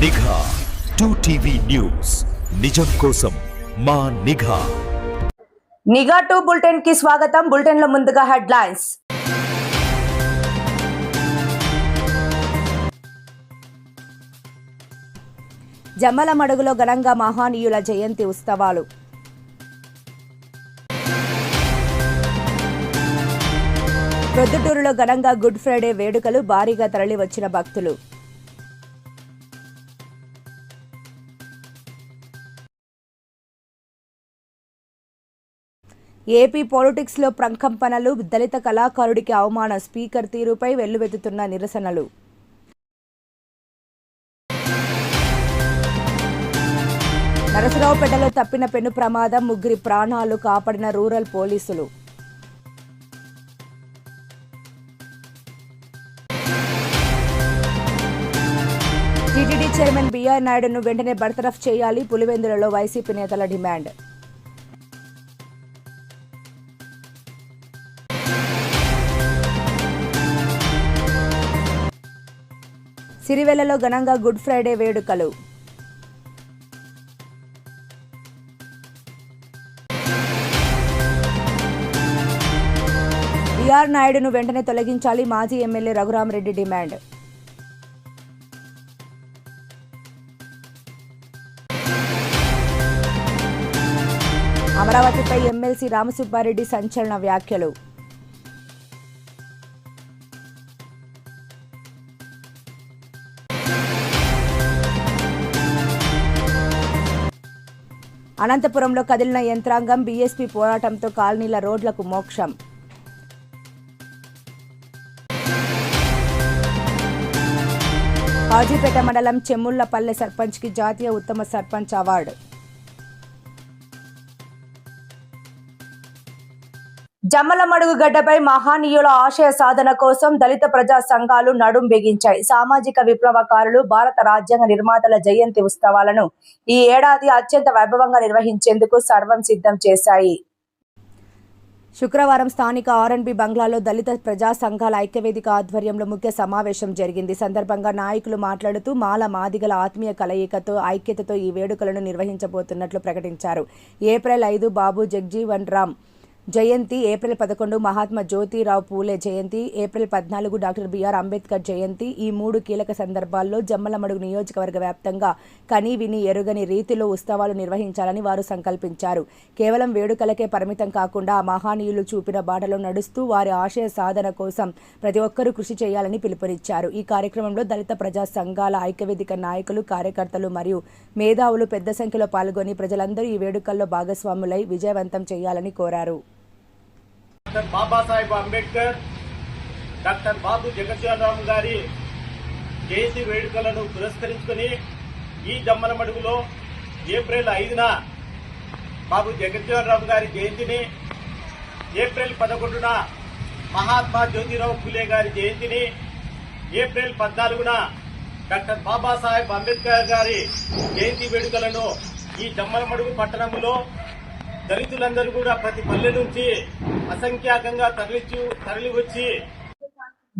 నిఘా 2TV news, నిజం కోసం మా నిఘా. నిఘా 2 బులెటిన్ కి స్వాగతం. బులెటిన్ లో ముందుగా హెడ్లైన్స్. జమ్మలమడుగులో ఘనంగా మహానీయుల జయంతి ఉత్సవాలు. ప్రొద్దుటూరులో ఘనంగా గుడ్ ఫ్రైడే వేడుకలు, భారీగా తరలివచ్చిన భక్తులు. ఏపీ పాలిటిక్స్లో ప్రకంపనలు, దళిత కళాకారుడికి అవమానం, స్పీకర్ తీరుపై వెల్లువెత్తుతున్న నిరసనలు. నరసరావుపేటలో తప్పిన పెను ప్రమాదం, ముగ్గురి ప్రాణాలు కాపాడిన రూరల్ పోలీసులు. టీటీడీ చైర్మన్ బిఆర్ నాయుడును వెంటనే బర్తరఫ్ చేయాలి, పులివెందులలో వైసీపీ నేతల డిమాండ్. సిరివెల్లలో ఘనంగా గుడ్ ఫ్రైడే వేడుకలు. బిఆర్ నాయుడును వెంటనే తొలగించాలి, మాజీ ఎమ్మెల్యే రఘురామరెడ్డి డిమాండ్. అమరావతిపై ఎమ్మెల్సీ రామసుబ్బారెడ్డి సంచలన వ్యాఖ్యలు. అనంతపురంలో కదిలిన యంత్రాంగం, బీఎస్పీ పోరాటంతో కాలనీల రోడ్లకు మోక్షం. హాజీపేట మండలం చెమ్ముళ్లపల్లె సర్పంచ్కి జాతీయ ఉత్తమ సర్పంచ్ అవార్డు. జమ్మలమడుగు గడ్డపై మహానీయుల ఆశయ సాధన కోసం దళిత ప్రజా సంఘాలు నడుం బిగించాయి. సామాజిక విప్లవకారులు, భారత రాజ్యాంగ నిర్మాతల జయంతి ఉత్సవాలను ఈ ఏడాది అత్యంత వైభవంగా నిర్వహించేందుకు సర్వం సిద్ధం చేశాయి. శుక్రవారం స్థానిక ఆర్ఎన్బి బంగ్లాలో దళిత ప్రజా సంఘాల ఐక్యవేదిక ఆధ్వర్యంలో ముఖ్య సమావేశం జరిగింది. సందర్భంగా నాయకులు మాట్లాడుతూ మాల మాదిగల ఆత్మీయ కలయికతో, ఐక్యతతో ఈ వేడుకలను నిర్వహించబోతున్నట్లు ప్రకటించారు. ఏప్రిల్ 5 బాబు జగ్జీవన్ రామ్ జయంతి, ఏప్రిల్ 11 మహాత్మా జ్యోతిరావు పూలే జయంతి, ఏప్రిల్ 14 డాక్టర్ బిఆర్ అంబేద్కర్ జయంతి. ఈ 3 కీలక సందర్భాల్లో జమ్మలమడుగు నియోజకవర్గ వ్యాప్తంగా కనీ విని ఎరుగని రీతిలో ఉత్సవాలు నిర్వహించాలని వారు సంకల్పించారు. కేవలం వేడుకలకే పరిమితం కాకుండా ఆ మహానీయులు చూపిన బాటలో నడుస్తూ వారి ఆశయ సాధన కోసం ప్రతి ఒక్కరూ కృషి చేయాలని పిలుపునిచ్చారు. ఈ కార్యక్రమంలో దళిత ప్రజా సంఘాల ఐక్యవేదిక నాయకులు, కార్యకర్తలు మరియు మేధావులు పెద్ద సంఖ్యలో పాల్గొని ప్రజలందరూ ఈ వేడుకల్లో భాగస్వాములై విజయవంతం చేయాలని కోరారు. డాక్టర్ బాబాసాహెబ్ అంబేద్కర్, డాక్టర్ బాబు జగజ్జీవన్ రామ్ గారి జయంతి వేడుకలను పురస్కరించుకుని ఈ జమ్మలమడుగులో ఏప్రిల్ 5న బాబు జగజ్జీవన్ రామ్ గారి జయంతిని, ఏప్రిల్ 11న మహాత్మా జ్యోతిరావు పూలే గారి జయంతిని, ఏప్రిల్ 14న డాక్టర్ బాబాసాహెబ్ అంబేద్కర్ గారి జయంతి వేడుకలను ఈ జమ్మలమడుగు పట్టణంలో దళితులందరూ కూడా ప్రతి పల్లె నుంచి అసంఖ్యాకంగా తరలివచ్చి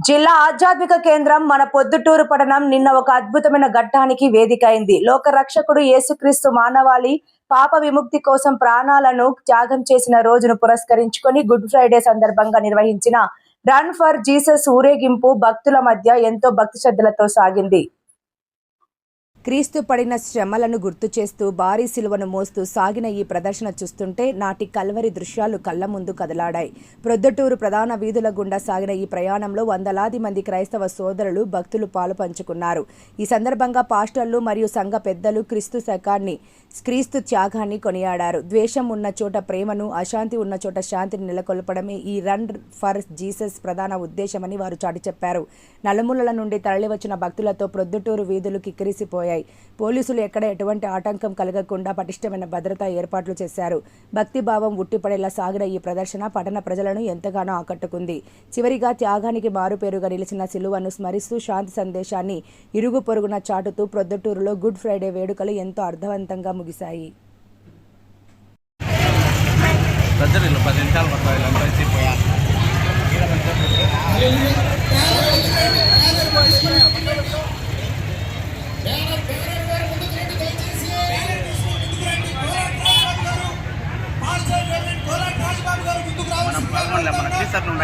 జిల్లా ఆధ్యాత్మిక కేంద్రం మన పొద్దుటూరు పట్టణం నిన్న ఒక అద్భుతమైన ఘట్టానికి వేదిక అయింది. లోకరక్షకుడు యేసుక్రీస్తు మానవాళి పాప విముక్తి కోసం ప్రాణాలను త్యాగం చేసిన రోజును పురస్కరించుకొని గుడ్ ఫ్రైడే సందర్భంగా నిర్వహించిన రన్ ఫర్ జీసస్ ఊరేగింపు భక్తుల మధ్య ఎంతో భక్తి శ్రద్ధలతో సాగింది. క్రీస్తు పడిన శ్రమలను గుర్తు చేస్తూ భారీ సిలువను మోస్తూ సాగిన ఈ ప్రదర్శన చూస్తుంటే నాటి కల్వరి దృశ్యాలు కళ్ల ముందు కదలాడాయి. ప్రొద్దుటూరు ప్రధాన వీధుల గుండా సాగిన ఈ ప్రయాణంలో వందలాది మంది క్రైస్తవ సోదరులు, భక్తులు పాలు పంచుకున్నారు. ఈ సందర్భంగా పాస్టర్లు మరియు సంఘ పెద్దలు క్రీస్తు త్యాగాన్ని కొనియాడారు. ద్వేషం ఉన్న చోట ప్రేమను, అశాంతి ఉన్న చోట శాంతిని నెలకొల్పడమే ఈ రన్ ఫర్ జీసస్ ప్రధాన ఉద్దేశమని వారు చాటి చెప్పారు. నలుమూలల నుండి తరలివచ్చిన భక్తులతో ప్రొద్దుటూరు వీధులు కిక్కిరిసిపోయాయి. పోలీసులు ఎక్కడ ఎటువంటి ఆటంకం కలగకుండా పటిష్టమైన భద్రతా ఏర్పాట్లు చేశారు. భక్తిభావం ఉట్టిపడేలా సాగిన ఈ ప్రదర్శన పట్టణ ప్రజలను ఎంతగానో ఆకట్టుకుంది. చివరిగా త్యాగానికి మారుపేరుగా నిలిచిన సిలువను స్మరిస్తూ శాంతి సందేశాన్ని ఇరుగు పొరుగున చాటుతూ ప్రొద్దుటూరులో గుడ్ ఫ్రైడే వేడుకలు ఎంతో అర్థవంతంగా ముగిశాయి. Better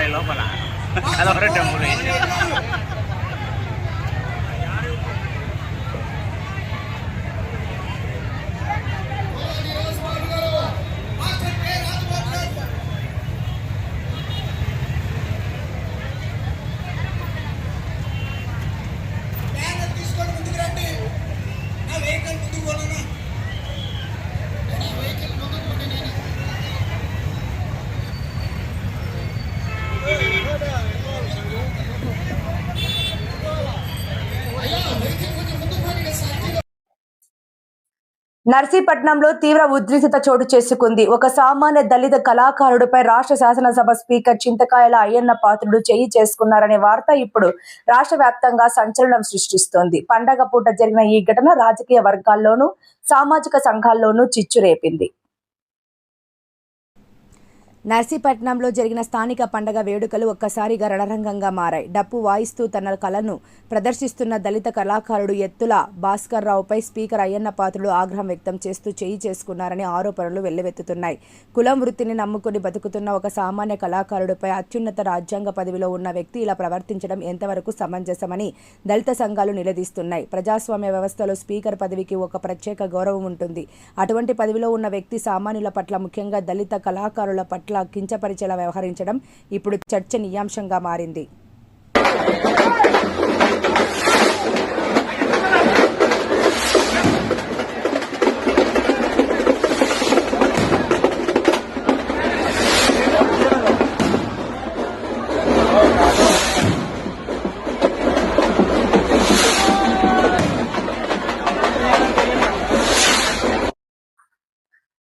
ఉంటాయి లోపల. అదొకటి టెంపుల్. నర్సీపట్నంలో తీవ్ర ఉద్రిక్తత చోటు చేసుకుంది. ఒక సామాన్య దళిత కళాకారుడిపై రాష్ట్ర శాసనసభ స్పీకర్ చింతకాయల అయ్యన్న పాత్రుడు చేయి చేసుకున్నారనే వార్త ఇప్పుడు రాష్ట్ర వ్యాప్తంగా సంచలనం సృష్టిస్తోంది. పండగ పూట జరిగిన ఈ ఘటన రాజకీయ వర్గాల్లోనూ సామాజిక సంఘాల్లోనూ చిచ్చు రేపింది. నర్సీపట్నంలో జరిగిన స్థానిక పండగ వేడుకలు ఒక్కసారిగా రణరంగంగా మారాయి. డప్పు వాయిస్తూ తన కళను ప్రదర్శిస్తున్న దళిత కళాకారుడు ఎత్తుల భాస్కర్ రావుపై స్పీకర్ అయ్యన్న పాత్రుడు ఆగ్రహం వ్యక్తం చేస్తూ చేయి చేసుకున్నారనే ఆరోపణలు వెల్లువెత్తుతున్నాయి. కులం వృత్తిని నమ్ముకుని బతుకుతున్న ఒక సామాన్య కళాకారుడిపై అత్యున్నత రాజ్యాంగ పదవిలో ఉన్న వ్యక్తి ఇలా ప్రవర్తించడం ఎంతవరకు సమంజసమని దళిత సంఘాలు నిలదీస్తున్నాయి. ప్రజాస్వామ్య వ్యవస్థలో స్పీకర్ పదవికి ఒక ప్రత్యేక గౌరవం ఉంటుంది. అటువంటి పదవిలో ఉన్న వ్యక్తి సామాన్యుల పట్ల, ముఖ్యంగా దళిత కళాకారుల పట్ల కించపరిచేలా వ్యవహరించడం ఇప్పుడు చర్చనీయాంశంగా మారింది.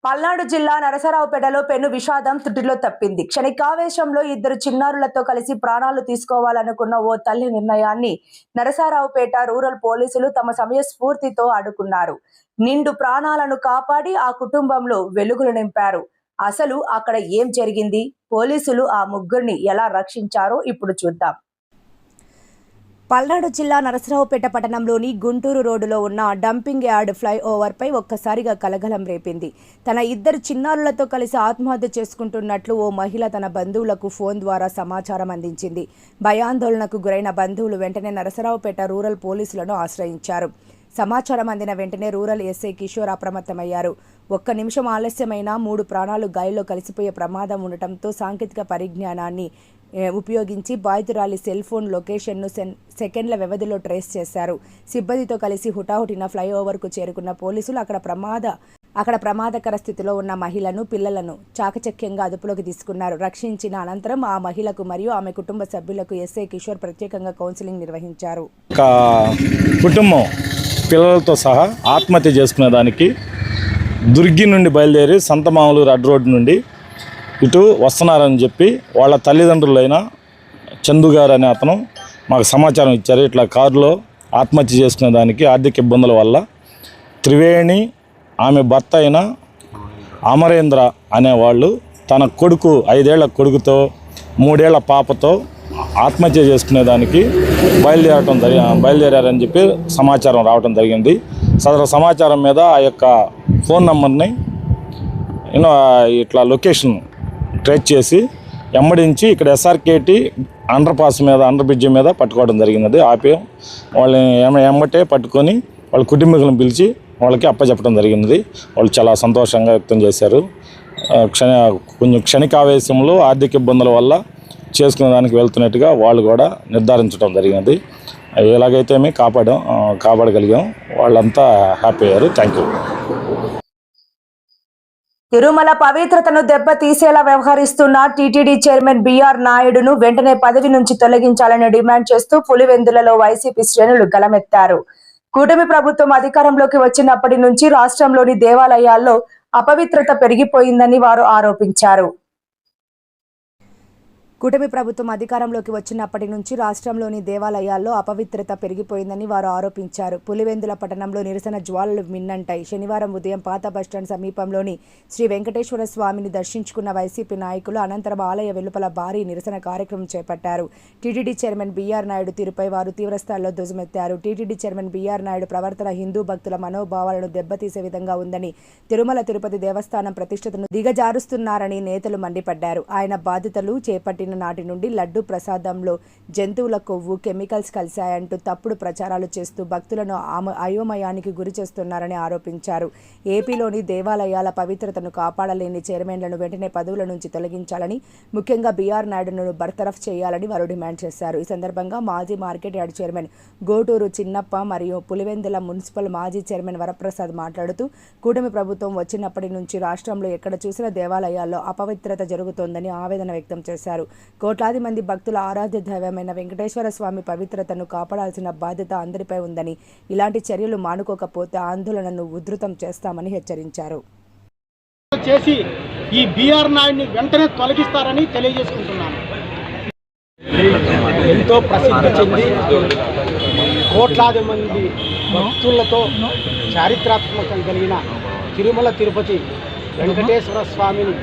పల్నాడు జిల్లా నరసరావుపేటలో పెను విషాదం తుటిలో తప్పింది. క్షణికావేశంలో ఇద్దరు చిన్నారులతో కలిసి ప్రాణాలు తీసుకోవాలనుకున్న ఓ తల్లి నిర్ణయాన్ని నరసరావుపేట రూరల్ పోలీసులు తమ సమయస్ఫూర్తితో అడ్డుకున్నారు. నిండు ప్రాణాలను కాపాడి ఆ కుటుంబంలో వెలుగులు నింపారు. అసలు అక్కడ ఏం జరిగింది, పోలీసులు ఆ ముగ్గురిని ఎలా రక్షించారో ఇప్పుడు చూద్దాం. పల్నాడు జిల్లా నరసరావుపేట పట్టణంలోని గుంటూరు రోడ్డులో ఉన్న డంపింగ్ యార్డ్ ఫ్లైఓవర్పై ఒక్కసారిగా కలకలం రేపింది. తన ఇద్దరు చిన్నారులతో కలిసి ఆత్మహత్య చేసుకుంటున్నట్లు ఓ మహిళ తన బంధువులకు ఫోన్ ద్వారా సమాచారం అందించింది. భయాందోళనకు గురైన బంధువులు వెంటనే నరసరావుపేట రూరల్ పోలీసులను ఆశ్రయించారు. సమాచారం అందిన వెంటనే రూరల్ ఎస్ఐ కిషోర్ అప్రమత్తమయ్యారు. ఒక్క నిమిషం ఆలస్యమైన 3 ప్రాణాలు గాలిలో కలిసిపోయే ప్రమాదం ఉండటంతో సాంకేతిక పరిజ్ఞానాన్ని ఉపయోగించి బాధితురాలి సెల్ ఫోన్ లొకేషన్ను సెకండ్ల వ్యవధిలో ట్రేస్ చేశారు. సిబ్బందితో కలిసి హుటాహుటిన ఫ్లైఓవర్కు చేరుకున్న పోలీసులు అక్కడ ప్రమాదకర స్థితిలో ఉన్న మహిళను, పిల్లలను చాకచక్యంగా అదుపులోకి తీసుకున్నారు. రక్షించిన అనంతరం ఆ మహిళకు మరియు ఆమె కుటుంబ సభ్యులకు ఎస్ఐ కిషోర్ ప్రత్యేకంగా కౌన్సిలింగ్ నిర్వహించారు. కుటుంబం పిల్లలతో సహా ఆత్మహత్య చేసుకునే దానికి దుర్గి నుండి బయలుదేరి సంతమామూలు రెడ్ రోడ్ నుండి ఇటు వస్తున్నారని చెప్పి వాళ్ళ తల్లిదండ్రులైన చందు గారు అనే అతను మాకు సమాచారం ఇచ్చారు. ఇట్లా కారులో ఆత్మహత్య చేసుకునే దానికి ఆర్థిక ఇబ్బందుల వల్ల త్రివేణి, ఆమె భర్త అయిన అమరేంద్ర అనేవాళ్ళు తన కొడుకు 5 ఏళ్ల కొడుకుతో 3 ఏళ్ల పాపతో ఆత్మహత్య చేసుకునే దానికి బయలుదేరారని చెప్పి సమాచారం రావడం జరిగింది. సదరు సమాచారం మీద ఆ యొక్క ఫోన్ నెంబర్ని ఇట్లా లొకేషన్ ట్రేస్ చేసి ఎమ్మడించి ఇక్కడ ఎస్ఆర్కేటి అండర్ బ్రిడ్జి మీద పట్టుకోవడం జరిగినది. ఆపి వాళ్ళని ఎమ్మటే పట్టుకొని వాళ్ళ కుటుంబీకులను పిలిచి వాళ్ళకి అప్పచెప్పడం జరిగినది. వాళ్ళు చాలా సంతోషంగా వ్యక్తం చేశారు. కొంచెం క్షణికావేశంలో ఆర్థిక ఇబ్బందుల వల్ల చేసుకునే దానికి వెళ్తున్నట్టుగా వాళ్ళు కూడా నిర్ధారించడం జరిగినది. ఎలాగైతే మేము కాపాడగలిగాం. వాళ్ళంతా హ్యాపీ అయ్యారు. Thank you. తిరుమల పవిత్రతను దెబ్బతీసేలా వ్యవహరిస్తున్న టీటీడీ చైర్మన్ బిఆర్ నాయుడును వెంటనే పదవి నుంచి తొలగించాలని డిమాండ్ చేస్తూ పులివెందులలో వైసీపీ శ్రేణులు గలమెత్తారు. కూటమి ప్రభుత్వం అధికారంలోకి వచ్చినప్పటి నుంచి రాష్ట్రంలోని దేవాలయాల్లో అపవిత్రత పెరిగిపోయిందని వారు ఆరోపించారు. కూటమి ప్రభుత్వం అధికారంలోకి వచ్చినప్పటి నుంచి రాష్ట్రంలోని దేవాలయాల్లో అపవిత్రత పెరిగిపోయిందని వారు ఆరోపించారు. పులివెందుల పట్టణంలో నిరసన జ్వాలలు మిన్నంటాయి. శనివారం ఉదయం పాత బస్టాండ్ సమీపంలోని శ్రీ వెంకటేశ్వర స్వామిని దర్శించుకున్న వైసీపీ నాయకులు అనంతరం ఆలయ వెలుపల భారీ నిరసన కార్యక్రమం చేపట్టారు. టీటీడీ చైర్మన్ బిఆర్ నాయుడు తీరుపై వారు తీవ్రస్థాయిలో ధ్వజమెత్తారు. టీటీడీ చైర్మన్ బిఆర్ నాయుడు ప్రవర్తన హిందూ భక్తుల మనోభావాలను దెబ్బతీసే విధంగా ఉందని, తిరుమల తిరుపతి దేవస్థానం ప్రతిష్టతను దిగజారుస్తున్నారని నేతలు మండిపడ్డారు. ఆయన బాధ్యతలు చేపట్టిన పెట్టిన నాటి నుండి లడ్డు ప్రసాదంలో జంతువుల కొవ్వు కెమికల్స్ కలిశాయంటూ తప్పుడు ప్రచారాలు చేస్తూ భక్తులను అయోమయానికి గురి చేస్తున్నారని ఆరోపించారు. ఏపీలోని దేవాలయాల పవిత్రతను కాపాడలేని చైర్మన్లను వెంటనే పదవుల నుంచి తొలగించాలని, ముఖ్యంగా బీఆర్ నాయుడును బర్తరఫ్ చేయాలని వారు డిమాండ్ చేశారు. ఈ సందర్భంగా మాజీ మార్కెట్ యార్డ్ చైర్మన్ గోటూరు చిన్నప్ప మరియు పులివెందుల మున్సిపల్ మాజీ చైర్మన్ వరప్రసాద్ మాట్లాడుతూ కూటమి ప్రభుత్వం వచ్చినప్పటి నుంచి రాష్ట్రంలో ఎక్కడ చూసిన దేవాలయాల్లో అపవిత్రత జరుగుతోందని ఆవేదన వ్యక్తం చేశారు. కోట్లాది మంది భక్తుల ఆరాధ్య దైవమైన వెంకటేశ్వర స్వామి పవిత్రతను కాపాడాల్సిన బాధ్యత అందరిపై ఉందని, ఇలాంటి చర్యలు మానుకోకపోతే ఆందోళనను ఉధృతం చేస్తామని హెచ్చరించారు. చేసి ఈ బీఆర్ నాయుడిని వెంటనే తొలగిస్తారని తెలియజేసుకుంటున్నాను. ఎంతో ప్రసిద్ధి చెంది కోట్లాది మంది భక్తులతో చారిత్రాత్మకం కలిగిన తిరుమల తిరుపతి వెంకటేశ్వర స్వామిని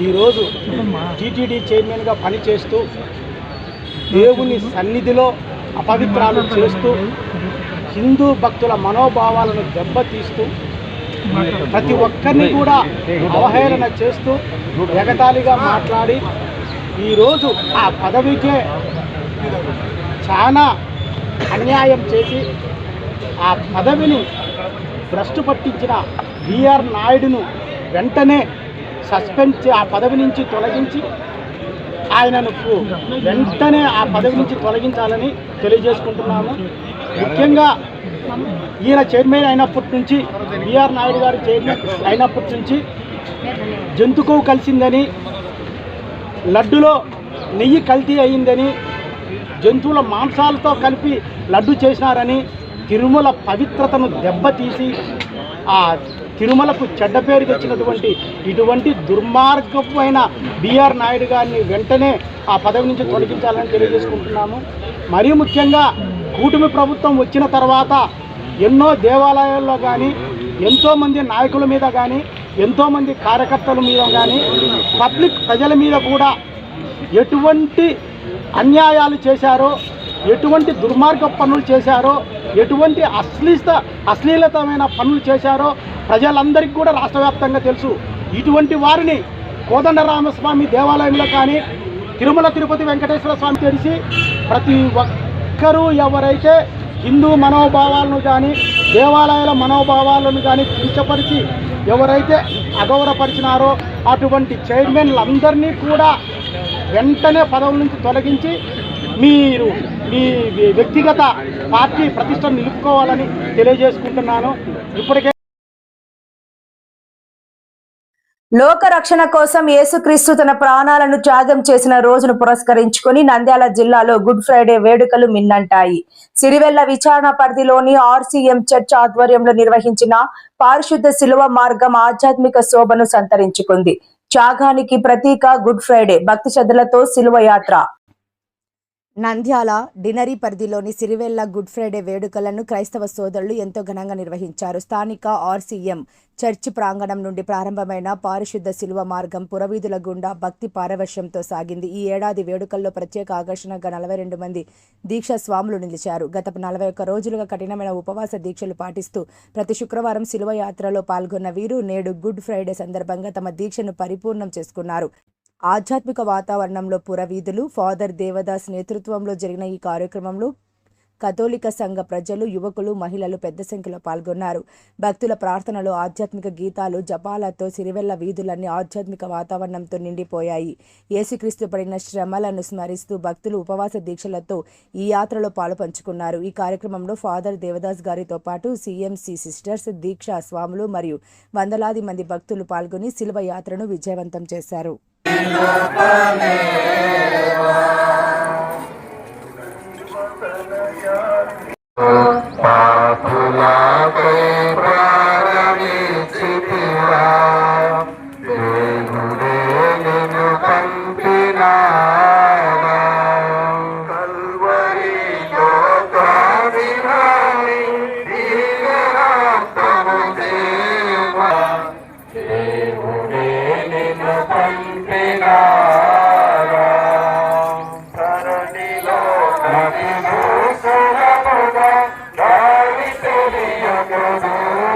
ఈరోజు టీటీడీ చైర్మన్గా పనిచేస్తూ దేవుని సన్నిధిలో అపవిత్రాలు చేస్తూ హిందూ భక్తుల మనోభావాలను దెబ్బతీస్తూ ప్రతి ఒక్కరిని కూడా అవహేళన చేస్తూ ఎగతాళిగా మాట్లాడి ఈరోజు ఆ పదవికే చాలా అన్యాయం చేసి ఆ పదవిని భ్రష్టు పట్టించిన బీఆర్ నాయుడును వెంటనే సస్పెండ్ ఆ పదవి నుంచి తొలగించి ఆయనను వెంటనే ఆ పదవి నుంచి తొలగించాలని తెలియజేసుకుంటున్నాము. ముఖ్యంగా ఈయన చైర్మన్ అయినప్పటి నుంచి, బీఆర్ నాయుడు గారు చైర్మన్ అయినప్పటి నుంచి జంతువు కలిసిందని, లడ్డులో నెయ్యి కల్తీ అయిందని, జంతువుల మాంసాలతో కలిపి లడ్డు చేసినారని, తిరుమల పవిత్రతను దెబ్బతీసి ఆ తిరుమలకు చెడ్డ పేరు తెచ్చినటువంటి ఇటువంటి దుర్మార్గమైన బీఆర్ నాయుడు గారిని వెంటనే ఆ పదవి నుంచి తొలగించాలని తెలియజేసుకుంటున్నాము. మరీ ముఖ్యంగా కూటమి ప్రభుత్వం వచ్చిన తర్వాత ఎన్నో దేవాలయాల్లో కానీ, ఎంతోమంది నాయకుల మీద కానీ, ఎంతోమంది కార్యకర్తల మీద కానీ, పబ్లిక్ ప్రజల మీద కూడా ఎటువంటి అన్యాయాలు చేశారో, ఎటువంటి దుర్మార్గ పనులు చేశారో, ఎటువంటి అశ్లీలతమైన పనులు చేశారో ప్రజలందరికీ కూడా రాష్ట్ర వ్యాప్తంగా తెలుసు. ఇటువంటి వారిని కోదండరామస్వామి దేవాలయంలో కానీ, తిరుమల తిరుపతి వెంకటేశ్వర స్వామి తెలిసి ప్రతి ఒక్కరూ ఎవరైతే హిందూ మనోభావాలను కానీ, దేవాలయాల మనోభావాలను కానీ కించపరిచి ఎవరైతే అగౌరవపరిచినారో అటువంటి చైర్మన్లందరినీ కూడా వెంటనే పదవుల నుంచి తొలగించి మీరు మీ వ్యక్తిగత పార్టీ ప్రతిష్టను నిలుపుకోవాలని తెలియజేసుకుంటున్నాను. ఇప్పటికే లోక రక్షణ కోసం యేసుక్రీస్తు తన ప్రాణాలను త్యాగం చేసిన రోజును పురస్కరించుకుని నంద్యాల జిల్లాలో గుడ్ ఫ్రైడే వేడుకలు మిన్నంటాయి. సిరివెల్ల విచారణ పరిధిలోని ఆర్సీఎం చర్చ్ ఆధ్వర్యంలో నిర్వహించిన పారిశుద్ధ శిలువ మార్గం ఆధ్యాత్మిక శోభను సంతరించుకుంది. త్యాగానికి ప్రతీక గుడ్ ఫ్రైడే భక్తి శ్రద్ధలతో శిలువ యాత్ర. నంద్యాల డినరీ పరిధిలోని సిరివెల్ల గుడ్ ఫ్రైడే వేడుకలను క్రైస్తవ సోదరులు ఎంతో ఘనంగా నిర్వహించారు. స్థానిక ఆర్సీఎం చర్చి ప్రాంగణం నుండి ప్రారంభమైన పారిశుద్ధ శిలువ మార్గం పురవీధుల గుండా భక్తి పారవశ్యంతో సాగింది. ఈ ఏడాది వేడుకల్లో ప్రత్యేక ఆకర్షణగా 42 మంది దీక్షా స్వాములు నిలిచారు. గత 41 రోజులుగా కఠినమైన ఉపవాస దీక్షలు పాటిస్తూ ప్రతి శుక్రవారం శిలువ యాత్రలో పాల్గొన్న వీరు నేడు గుడ్ ఫ్రైడే సందర్భంగా తమ దీక్షను పరిపూర్ణం చేసుకున్నారు. ఆధ్యాత్మిక వాతావరణంలో పురవీధులు ఫాదర్ దేవదాస్ నేతృత్వంలో జరిగిన ఈ కార్యక్రమంలో కథోలిక సంఘ ప్రజలు, యువకులు, మహిళలు పెద్ద సంఖ్యలో పాల్గొన్నారు. భక్తుల ప్రార్థనలు, ఆధ్యాత్మిక గీతాలు, జపాలతో సిరివెల్ల వీధులన్నీ ఆధ్యాత్మిక వాతావరణంతో నిండిపోయాయి. యేసుక్రీస్తు పడిన శ్రమలను స్మరిస్తూ భక్తులు ఉపవాస దీక్షలతో ఈ యాత్రలో పాలుపంచుకున్నారు. ఈ కార్యక్రమంలో ఫాదర్ దేవదాస్ గారితో పాటు సిఎంసి సిస్టర్స్, దీక్షా స్వాములు మరియు వందలాది మంది భక్తులు పాల్గొని శిలువ యాత్రను విజయవంతం చేశారు. Thank you.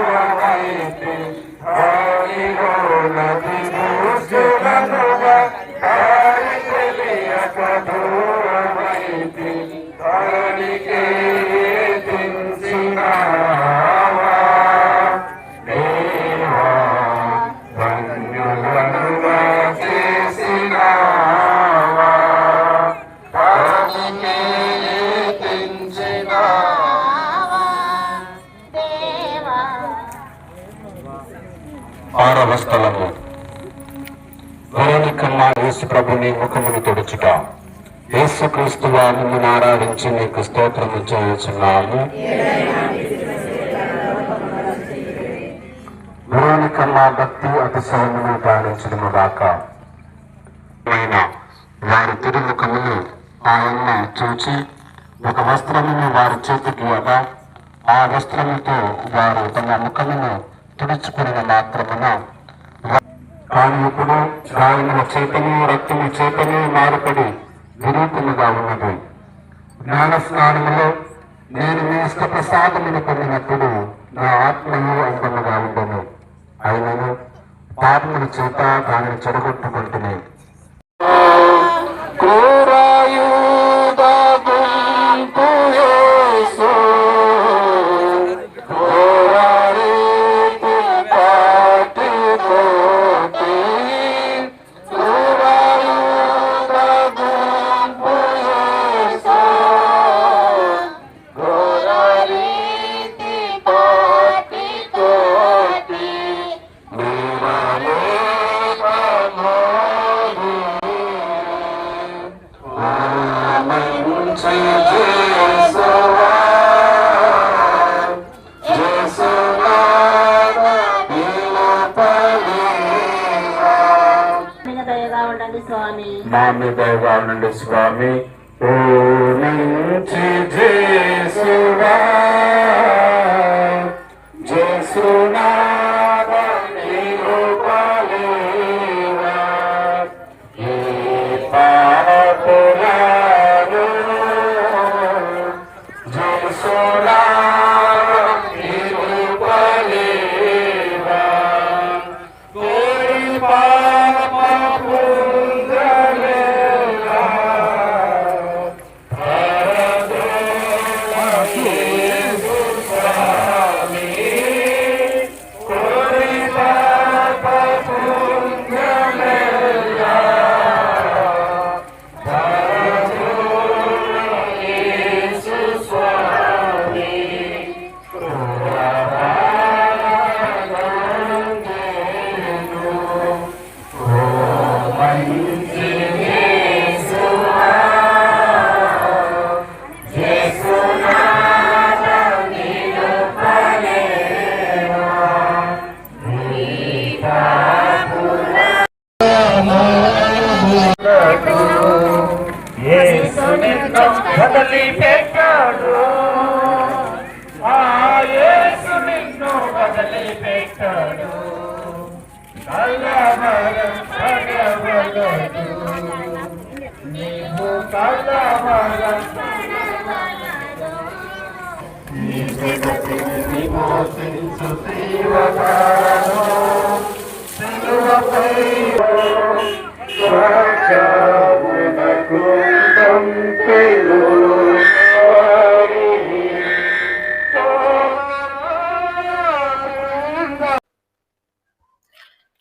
6వ స్థలము వెరోనికమ్మ యేసు ప్రభుని ముఖమును తుడుచుట. యేసుక్రీస్తు వారిని ఆరాధించి నీకు స్తోత్రము చేయుచున్నాము. వెరోనికమ్మ భక్తి అతిశయమును పాలించడము గాక. వారి తిరుముఖమును ఆయన చూచి ఒక వస్త్రమును వారి చేతికి ఇవ్వగా ఆ వస్త్రముతో వారు తమ ముఖమును తుడుచుకున్న మాత్రమున కానీ ఇప్పుడు గాయముల చేతను రక్తము చేతను మారుపడి విరూపముగా ఉన్నది. జ్ఞాన స్నానములో నేను మీ ఇష్ట ప్రసాదమును పొందినప్పుడు నా ఆత్మయు అందముగా ఉండను. అయినను పాపముల చేత దానిని చెడగొట్టుకుంటున్నాయి. మా మీద దయగా ఉండండి స్వామి. ఓ నుంచి జేసువా జేసునాదా నీవు పాలేవా ఈ పాపులను జేసునాదా నీవు పాలేవా కోరి పాపపు బదలి పెట్టాడు. ఆ యేసు నిన్ను బదలి పెట్టాడు. కలవరం పడవలదు నీవు కలవరం విమోచించు శివకారము శిలువపై స్వర్గమునకు పంపెను.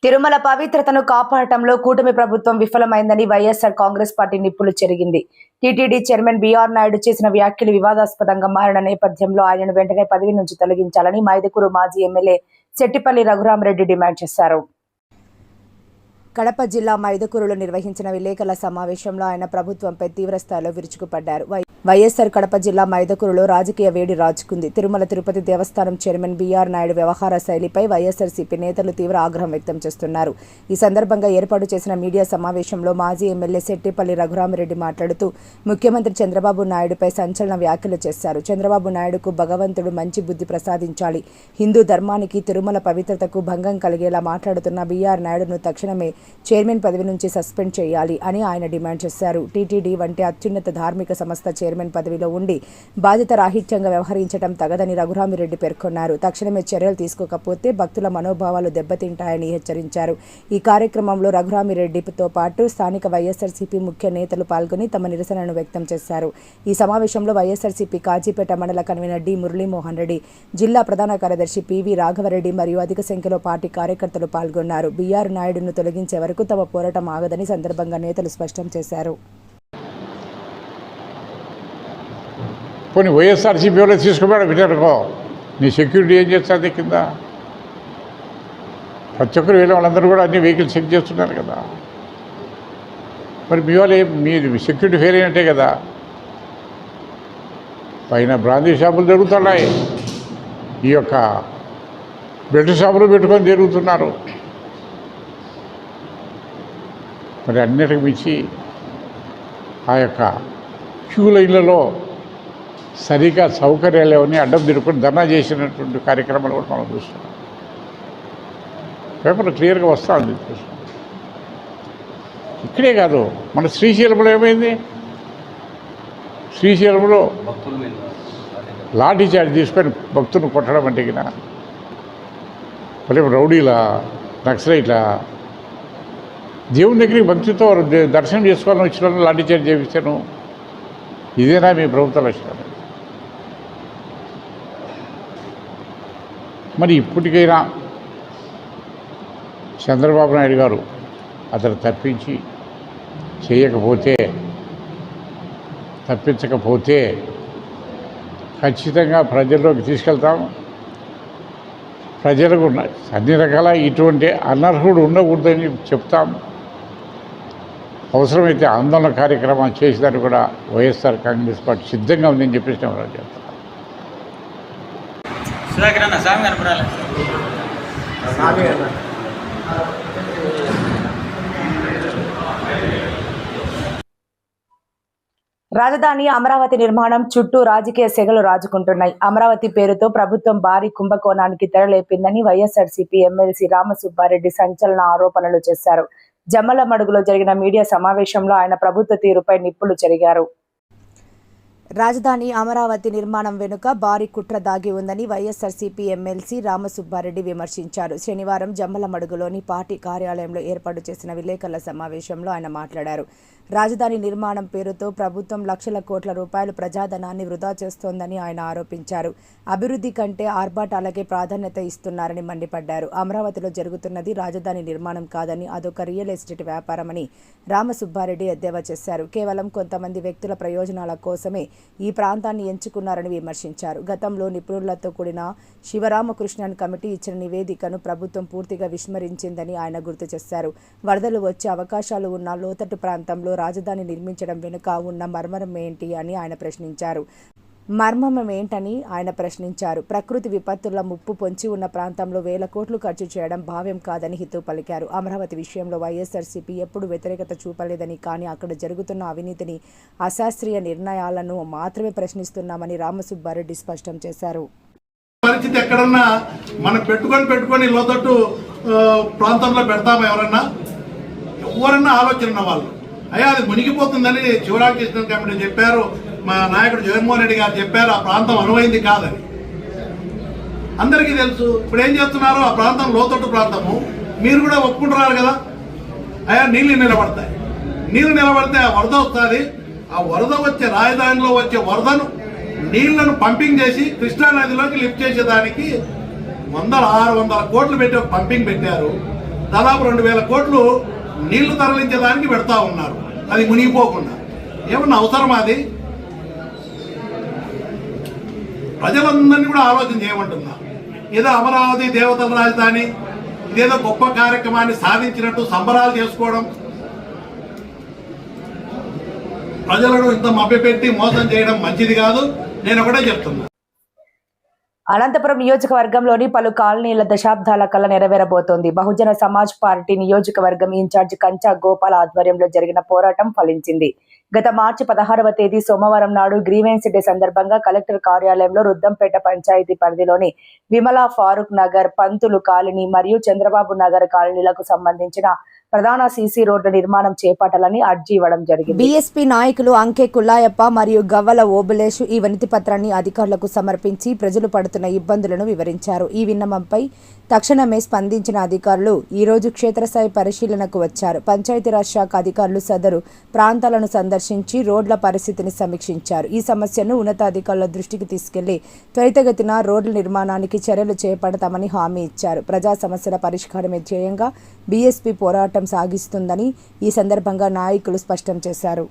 తిరుమల పవిత్రతను కాపాడటంలో కూటమి ప్రభుత్వం విఫలమైందని వైఎస్ఆర్ కాంగ్రెస్ పార్టీ నిప్పులు చెరిగింది. టీటీడీ చైర్మన్ బీఆర్ నాయుడు చేసిన వ్యాఖ్యలు వివాదాస్పదంగా మారిన నేపథ్యంలో ఆయనను వెంటనే పదవి నుంచి తొలగించాలని మైదుకూరు మాజీ ఎమ్మెల్యే శెట్టిపల్లి రఘురామరెడ్డి డిమాండ్ చేశారు. కడప జిల్లా మైదుకూరులో నిర్వహించిన విలేకరుల సమావేశంలో ఆయన ప్రభుత్వంపై తీవ్రస్థాయిలో విరుచుకుపడ్డారు. వైఎస్ఆర్ కడప జిల్లా మైదుకూరులో రాజకీయ వేడి రాజుకుంది. తిరుమల తిరుపతి దేవస్థానం చైర్మన్ బీఆర్ నాయుడు వ్యవహార శైలిపై వైఎస్ఆర్సీపీ నేతలు తీవ్ర ఆగ్రహం వ్యక్తం చేస్తున్నారు. ఈ సందర్భంగా ఏర్పాటు చేసిన మీడియా సమావేశంలో మాజీ ఎమ్మెల్యే శెట్టిపల్లి రఘురామరెడ్డి మాట్లాడుతూ ముఖ్యమంత్రి చంద్రబాబు నాయుడుపై సంచలన వ్యాఖ్యలు చేశారు. చంద్రబాబు నాయుడుకు భగవంతుడు మంచి బుద్ధి ప్రసాదించాలి. హిందూ ధర్మానికి తిరుమల పవిత్రతకు భంగం కలిగేలా మాట్లాడుతున్న బీఆర్ నాయుడును తక్షణమే చైర్మన్ పదవి నుంచి సస్పెండ్ చేయాలి అని ఆయన డిమాండ్ చేశారు. టీటీడీ వంటి అత్యున్నత ధార్మిక సంస్థ చైర్మన్ పదవిలో ఉండి బాధ్యత రాహిత్యంగా వ్యవహరించడం తగదని రఘురామిరెడ్డి పేర్కొన్నారు. తక్షణమే చర్యలు తీసుకోకపోతే భక్తుల మనోభావాలు దెబ్బతింటాయని హెచ్చరించారు. ఈ కార్యక్రమంలో రఘురామిరెడ్డితో పాటు స్థానిక వైఎస్ఆర్సీపీ ముఖ్య నేతలు పాల్గొని తమ నిరసనను వ్యక్తం చేశారు. ఈ సమావేశంలో వైఎస్ఆర్సీపీ కాజీపేట మండల కన్వీనర్ డి మురళీమోహన్ రెడ్డి, జిల్లా ప్రధాన కార్యదర్శి పివి రాఘవరెడ్డి మరియు అధిక సంఖ్యలో పార్టీ కార్యకర్తలు పాల్గొన్నారు. బీఆర్ నాయుడును తొలగించే వరకు తమ పోరాటం ఆగదని సందర్భంగా నేతలు స్పష్టం చేశారు. పోనీ వైఎస్ఆర్సీపీ ఎవరో తీసుకుపోయాడు విచారుకో, నీ సెక్యూరిటీ ఏం చేస్తుంది కింద? ప్రతి ఒక్కరు వెళ్ళే వాళ్ళందరూ కూడా అన్ని వెహికల్స్ చెక్ చేస్తున్నారు కదా. మరి మీ వాళ్ళు మీరు సెక్యూరిటీ ఫెయిల్ అయినట్టే కదా. పైన బ్రాందీ షాపులు జరుగుతున్నాయి, ఈ యొక్క బెల్ట్ షాపులు పెట్టుకొని తిరుగుతున్నారు. మరి అన్నిటికి మించి ఆ యొక్క క్యూ లైన్లలో సరిగా సౌకర్యాలు ఏమని అడ్డం తిరుగుకొని ధర్నా చేసినటువంటి కార్యక్రమాలు కూడా మనం చూస్తున్నాం. పేపర్లో క్లియర్గా వస్తూ ఉంది. ఇక్కడే కాదు, మన శ్రీశైలంలో ఏమైంది? శ్రీశైలంలో లాఠీ చార్జ్ తీసుకొని భక్తులను కొట్టడం అంటే కినా రౌడీలా, నక్సలైట్లా? దేవుని దగ్గరికి భక్తితో దర్శనం చేసుకోవాలని వచ్చిన వాళ్ళు లాఠీ చార్జ్ చేయించాను. ఇదేనా మీ ప్రభుత్వ లక్ష్యం? మరి ఇప్పటికైనా చంద్రబాబు నాయుడు గారు అతను తప్పించకపోతే ఖచ్చితంగా ప్రజల్లోకి తీసుకెళ్తాం. ప్రజలకు అన్ని రకాల ఇటువంటి అనర్హుడు ఉండకూడదని చెప్తాం. అవసరమైతే ఆందోళన కార్యక్రమాలు చేసేదాన్ని కూడా వైఎస్ఆర్ కాంగ్రెస్ పార్టీ సిద్ధంగా ఉందని చెప్పేసి నేను చెప్తాను. రాజధాని అమరావతి నిర్మాణం చుట్టూ రాజకీయ సెగలు రాజుకుంటున్నాయి. అమరావతి పేరుతో ప్రభుత్వం భారీ కుంభకోణానికి తెరలేపిందని వైఎస్ఆర్సీపీ ఎమ్మెల్సీ రామసుబ్బారెడ్డి సంచలన ఆరోపణలు చేశారు. జమ్మలమడుగులో జరిగిన మీడియా సమావేశంలో ఆయన ప్రభుత్వ తీరుపై నిప్పులు చెరిగారు. రాజధాని అమరావతి నిర్మాణం వెనుక భారీ కుట్ర దాగి ఉందని వైఎస్ఆర్సీపీ ఎమ్మెల్సీ రామసుబ్బారెడ్డి విమర్శించారు. శనివారం జమ్మలమడుగులోని పార్టీ కార్యాలయంలో ఏర్పాటు చేసిన విలేకరుల సమావేశంలో ఆయన మాట్లాడారు. రాజధాని నిర్మాణం పేరుతో ప్రభుత్వం లక్షల కోట్ల రూపాయలు ప్రజాధనాన్ని వృధా చేస్తోందని ఆయన ఆరోపించారు. అభివృద్ధి కంటే ఆర్భాటాలకే ప్రాధాన్యత ఇస్తున్నారని మండిపడ్డారు. అమరావతిలో జరుగుతున్నది రాజధాని నిర్మాణం కాదని, అదొక రియల్ ఎస్టేట్ వ్యాపారమని రామసుబ్బారెడ్డి ఎద్దేవా చేశారు. కేవలం కొంతమంది వ్యక్తుల ప్రయోజనాల కోసమే ఈ ప్రాంతాన్ని ఎంచుకున్నారని విమర్శించారు. గతంలో నిపుణులతో కూడిన శివరామకృష్ణన్ కమిటీ ఇచ్చిన నివేదికను ప్రభుత్వం పూర్తిగా విస్మరించిందని ఆయన గుర్తు చేశారు. వరదలు వచ్చే అవకాశాలు ఉన్న లోతట్టు ప్రాంతంలో రాజధాని నిర్మించడం వెనుక ఉన్న మర్మం ఏంటి అని ఆయన ప్రశ్నించారు. ప్రకృతి విపత్తుల ముప్పు పొంచి ఉన్న ప్రాంతంలో వేల కోట్లు ఖర్చు చేయడం భావ్యం కాదని హితవు పలికారు. అమరావతి విషయంలో వైఎస్ఆర్సీపీ ఎప్పుడు వ్యతిరేకత చూపలేదని, కానీ అక్కడ జరుగుతున్న అవినీతిని, అశాస్త్రీయ నిర్ణయాలను మాత్రమే ప్రశ్నిస్తున్నామని రామసుబ్బారెడ్డి స్పష్టం చేశారు. పరిస్థితి ఎక్కడన్నా మనం పెట్టుకొని లోతట్టు ప్రాంతంలో పెడతామా? ఎవరన్నా ఆలోచన వాళ్ళు అయ్యా అది మునిగిపోతుందని శివరామకృష్ణ కమిటీ చెప్పారు, మా నాయకుడు జగన్మోహన్ రెడ్డి గారు చెప్పారు. ఆ ప్రాంతం అనువైంది కాదని అందరికీ తెలుసు. ఇప్పుడు ఏం చేస్తున్నారు? ఆ ప్రాంతం లోతట్టు ప్రాంతము, మీరు కూడా ఒప్పుకుంటున్నారు కదా. అయ్యా నీళ్లు నిలబడితే ఆ వరద వస్తుంది. ఆ వరద వచ్చే రాజధానిలో వచ్చే వరదను నీళ్లను పంపింగ్ చేసి కృష్ణానదిలోకి లిఫ్ట్ చేసేదానికి 600 కోట్లు పెట్టి ఒక పంపింగ్ పెట్టారు. దాదాపు 2000 కోట్లు నీళ్లు తరలించేదానికి పెడతా ఉన్నారు, అది మునిగిపోకుండా. ఏమన్నా అవసరమా అది? ప్రజలందరినీ కూడా ఆలోచన చేయమంటున్నా. ఏదో అమరావతి దేవతల రాజధాని, ఇదేదో గొప్ప కార్యక్రమాన్ని సాధించినట్టు సంబరాలు చేసుకోవడం, ప్రజలను ఇంత మభ్యపెట్టి మోసం చేయడం మంచిది కాదు. నేను ఒకటే చెప్తున్నా. అనంతపురం నియోజకవర్గంలోని పలు కాలనీల దశాబ్దాల కళ నెరవేరబోతోంది. బహుజన సమాజ్ పార్టీ నియోజకవర్గం ఇన్ఛార్జి కంచా గోపాల్ ఆధ్వర్యంలో జరిగిన పోరాటం ఫలించింది. గత మార్చి 16వ తేదీ సోమవారం నాడు గ్రీవెన్స్ డే సందర్భంగా కలెక్టర్ కార్యాలయంలో రుద్దంపేట పంచాయతీ పరిధిలోని విమలా ఫారూక్ నగర్, పంతులు కాలనీ మరియు చంద్రబాబు నగర్ కాలనీలకు సంబంధించిన ప్రధాన సీసీ రోడ్ల నిర్మాణం చేపట్టాలని అర్జీ ఇవ్వడం జరిగింది. బీఎస్పీ నాయకులు అంకే కుల్లాయప్ప మరియు గవ్వల ఓబులేషు ఈ వినతి పత్రాన్ని అధికారులకు సమర్పించి ప్రజలు పడుతున్న ఇబ్బందులను వివరించారు. ఈ విన్నపంపై తక్షణమే స్పందించిన అధికారులు ఈ రోజు క్షేత్రస్థాయి పరిశీలనకు వచ్చారు. పంచాయతీరాజ్ శాఖ అధికారులు సదరు ప్రాంతాలను సందర్శించి రోడ్ల పరిస్థితిని సమీక్షించారు. ఈ సమస్యను ఉన్నతాధికారుల దృష్టికి తీసుకెళ్లి త్వరితగతిన రోడ్ల నిర్మాణానికి చర్యలు చేపడతామని హామీ ఇచ్చారు. ప్రజా సమస్యల పరిష్కారమే ధ్యేయంగా బీఎస్పీ పోరాటం సాగిస్తుందని ఈ సందర్భంగా నాయకులు స్పష్టం చేశారు.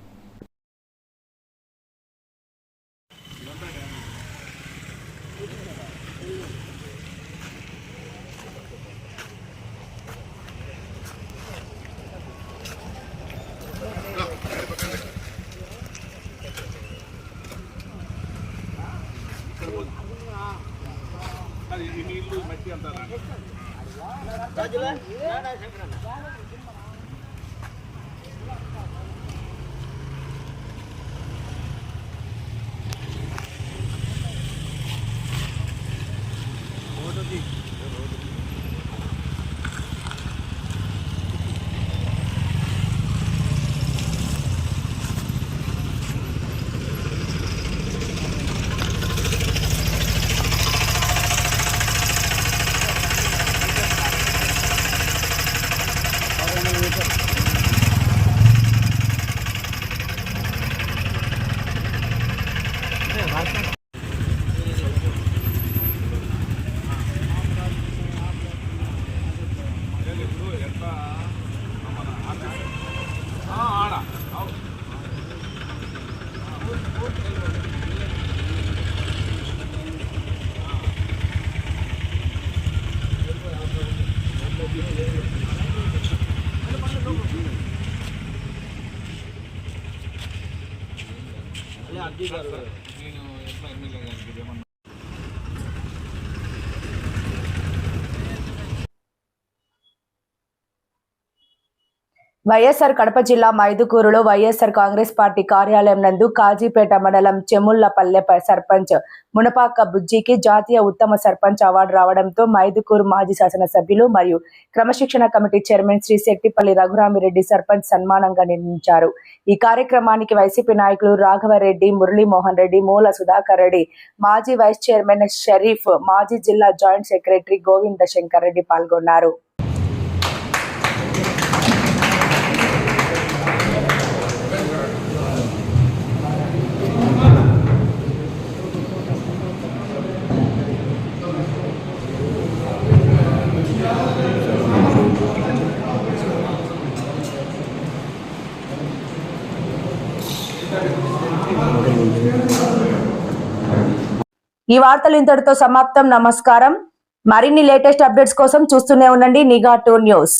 వైఎస్ఆర్ కడప జిల్లా మైదుకూరులో వైఎస్ఆర్ కాంగ్రెస్ పార్టీ కార్యాలయం నందు కాజీపేట మండలం చెముళ్లపల్లె సర్పంచ్ మునపాక బుజ్జికి జాతీయ ఉత్తమ సర్పంచ్ అవార్డు రావడంతో మైదుకూరు మాజీ శాసనసభ్యులు మరియు క్రమశిక్షణ కమిటీ చైర్మన్ శ్రీ శెట్టిపల్లి రఘురామిరెడ్డి సర్పంచ్ సన్మానంగా నిర్ణయించారు. ఈ కార్యక్రమానికి వైసీపీ నాయకులు రాఘవరెడ్డి, మురళీమోహన్ రెడ్డి, మూల సుధాకర్ రెడ్డి, మాజీ వైస్ చైర్మన్ షరీఫ్, మాజీ జిల్లా జాయింట్ సెక్రటరీ గోవింద శంకర్ రెడ్డి పాల్గొన్నారు. ఈ వార్తలు ఇంతటితో సమాప్తం. నమస్కారం. మరిన్ని లేటెస్ట్ అప్డేట్స్ కోసం చూస్తూనే ఉండండి నిఘా 2 న్యూస్.